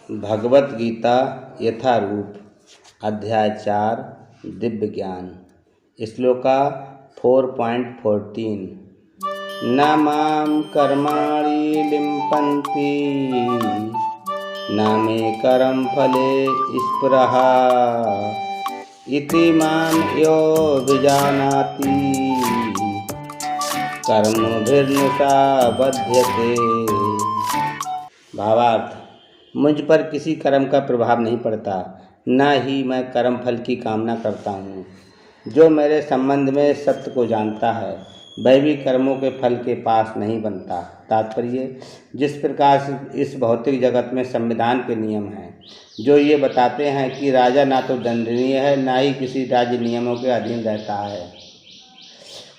भगवत गीता यथारूप अध्याय 4 दिव्य ज्ञान श्लोका 4.14 न मां कर्माणि लिम्पन्ति न मे कर्म फले स्पृहा इति मां यो विजानाति कर्मभिर्नुषा बध्यते। भावार्थ, मुझ पर किसी कर्म का प्रभाव नहीं पड़ता, न ही मैं कर्म फल की कामना करता हूँ। जो मेरे संबंध में सत्य को जानता है वह भी कर्मों के फल के पास नहीं बनता। तात्पर्य, जिस प्रकार इस भौतिक जगत में संविधान के नियम हैं जो ये बताते हैं कि राजा ना तो दंडनीय है न ही किसी राज्य नियमों के अधीन रहता है,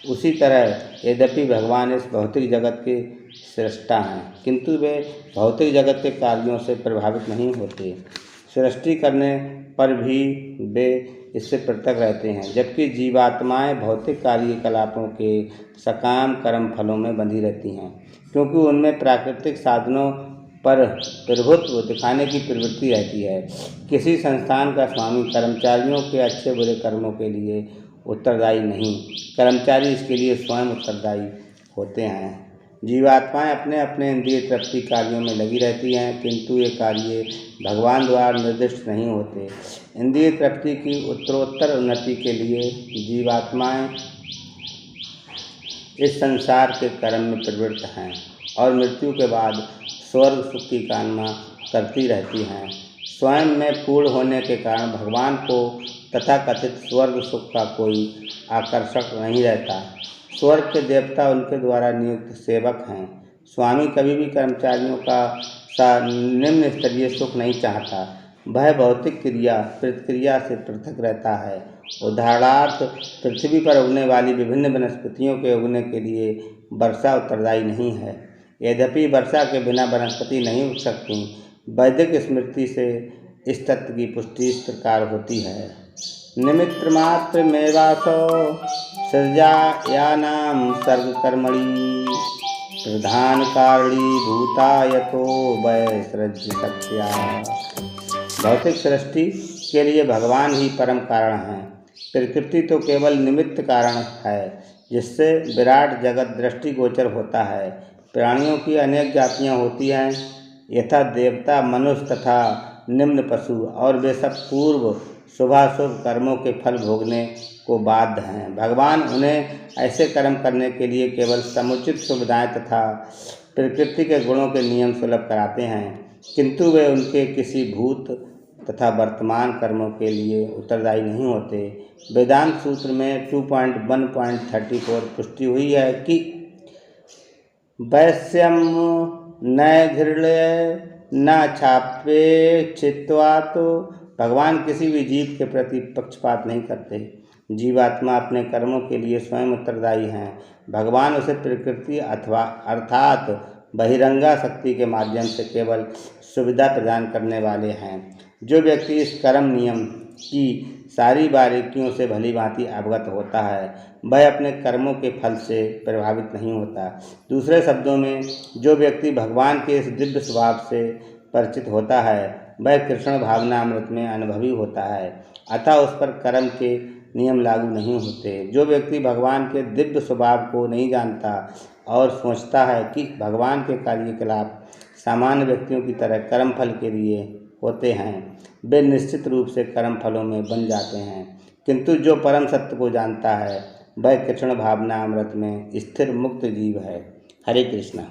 उसी तरह यद्यपि भगवान इस भौतिक जगत के सृष्टा हैं किंतु वे भौतिक जगत के कार्यों से प्रभावित नहीं होते। सृष्टि करने पर भी वे इससे पृथक रहते हैं, जबकि जीवात्माएं भौतिक कार्यकलापों के सकाम कर्म फलों में बंधी रहती हैं, क्योंकि उनमें प्राकृतिक साधनों पर प्रभुत्व दिखाने की प्रवृत्ति रहती है। किसी संस्थान का स्वामी कर्मचारियों के अच्छे बुरे कर्मों के लिए उत्तरदायी नहीं, कर्मचारी इसके लिए स्वयं उत्तरदायी होते हैं। जीवात्माएं अपने अपने इंद्रिय तृप्ति कार्यों में लगी रहती हैं, किंतु ये कार्य भगवान द्वारा निर्दिष्ट नहीं होते। इंद्रिय तृप्ति की उत्तरोत्तर उन्नति के लिए जीवात्माएं इस संसार के कर्म में प्रवृत्त हैं और मृत्यु के बाद स्वर्ग सुख की कामना करती रहती हैं। स्वयं में पूर्ण होने के कारण भगवान को तथाकथित स्वर्ग सुख का कोई आकर्षक नहीं रहता। स्वर्ग के देवता उनके द्वारा नियुक्त सेवक हैं। स्वामी कभी भी कर्मचारियों का निम्न स्तरीय सुख नहीं चाहता। वह भौतिक क्रिया प्रतिक्रिया से पृथक रहता है। उदाहरणार्थ, पृथ्वी पर उगने वाली विभिन्न वनस्पतियों के उगने के लिए वर्षा उत्तरदायी नहीं है। यद्यपि वर्षा के बिना वनस्पति नहीं उग सकती। वैदिक स्मृति से इस तत्व की पुष्टि इस प्रकार होती है। निमित्र मात्र मेवासो सृजायानां सर्गकर्मणि प्रधान कारणी भूतायतो वैसृज्य सत्या। भौतिक सृष्टि के लिए भगवान ही परम कारण हैं। प्रकृति तो केवल निमित्त कारण है, जिससे विराट जगत दृष्टिगोचर होता है। प्राणियों की अनेक जातियां होती हैं, यथा देवता, मनुष्य तथा निम्न पशु, और वे सब पूर्व शुभाशुभ कर्मों के फल भोगने को बाध्य हैं। भगवान उन्हें ऐसे कर्म करने के लिए केवल समुचित सुविधाएं तथा प्रकृति के गुणों के नियम सुलभ कराते हैं, किंतु वे उनके किसी भूत तथा वर्तमान कर्मों के लिए उत्तरदायी नहीं होते। वेदांत सूत्र में 2.1.34 पुष्टि हुई है कि वैश्यम न घृण्य न छापेक्षित्वा। तो भगवान किसी भी जीव के प्रति पक्षपात नहीं करते। जीवात्मा अपने कर्मों के लिए स्वयं उत्तरदायी हैं। भगवान उसे प्रकृति अथवा अर्थात बहिरंगा शक्ति के माध्यम से केवल सुविधा प्रदान करने वाले हैं। जो व्यक्ति इस कर्म नियम की सारी बारीकियों से भली भांति अवगत होता है वह अपने कर्मों के फल से प्रभावित नहीं होता। दूसरे शब्दों में, जो व्यक्ति भगवान के इस दिव्य स्वभाव से परिचित होता है वह कृष्ण भावनामृत में अनुभवी होता है, अतः उस पर कर्म के नियम लागू नहीं होते। जो व्यक्ति भगवान के दिव्य स्वभाव को नहीं जानता और सोचता है कि भगवान के कार्यकलाप सामान्य व्यक्तियों की तरह कर्म फल के लिए होते हैं, वे निश्चित रूप से कर्म फलों में बन जाते हैं। किंतु जो परम सत्य को जानता है वह कृष्ण भावना अमृत में स्थिर मुक्त जीव है। हरे कृष्णा।